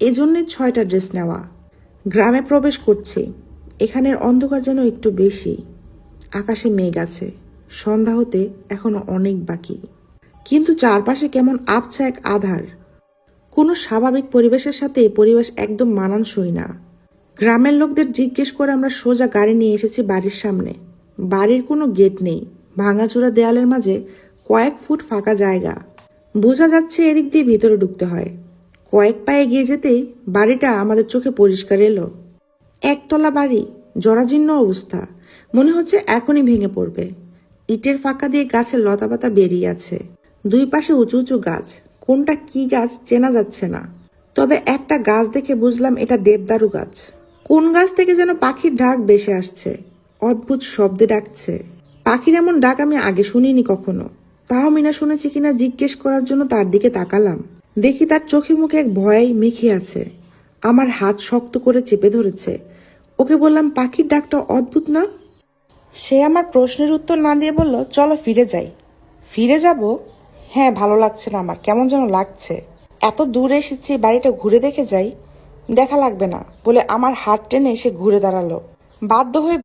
এজন্যে 6টা ড্রেস নেওয়া। গ্রামে প্রবেশ করছি। এখানের অন্ধকার যেন একটু বেশি। আকাশে মেঘ আছে। সন্ধ্যা হতে এখনো অনেক বাকি, কিন্তু চারপাশে কেমন আবছা এক আধার। কোনো স্বাভাবিক পরিবেশের সাথে পরিবেশ একদম মানানসই না। গ্রামের লোকদের জিজ্ঞেস করে আমরা সোজা গাড়ি নিয়ে এসেছি বাড়ির সামনে। বাড়ির কোনো গেট নেই, ভাঙাচোরা দেয়ালের মাঝে কয়েক ফুট ফাঁকা জায়গা। বোঝা যাচ্ছে এদিক দিয়ে ভিতরে ঢুকতে হয়। কয়েক পায়ে এগিয়ে যেতেই বাড়িটা আমাদের চোখে পরিষ্কার এলো। একতলা বাড়ি, জরাজীর্ণ অবস্থা, মনে হচ্ছে এখনই ভেঙে পড়বে। ইটের ফাঁকা দিয়ে গাছের লতাপাতা বেরিয়ে আছে। দুই পাশে উঁচু উঁচু গাছ, কোনটা কি গাছ চেনা যাচ্ছে না। তবে একটা গাছ দেখে বুঝলাম এটা দেবদারু গাছ। কোন গাছ থেকে যেন পাখির ডাক ভেসে আসছে, অদ্ভুত শব্দে ডাকছে। পাখির এমন ডাক আমি আগে শুনিনি কখনো। তাও মিনা শুনেছি কিনা জিজ্ঞেস করার জন্য তার দিকে তাকালাম। দেখি তার চোখে মুখে এক ভয় মেখে আছে। আমার হাত শক্ত করে চেপে ধরেছে। ওকে বললাম, পাখির ডাকটা অদ্ভুত না? সে আমার প্রশ্নের উত্তর না দিয়ে বলল, চলো ফিরে যাই। ফিরে যাব? হ্যাঁ, ভালো লাগছে না আমার, কেমন যেন লাগছে। এত দূরে এসেছি, বাড়িটা ঘুরে দেখে যাই। দেখা লাগবে না বলে আমার হাত টেনে সে ঘুরে দাঁড়ালো। বাধ্য হয়ে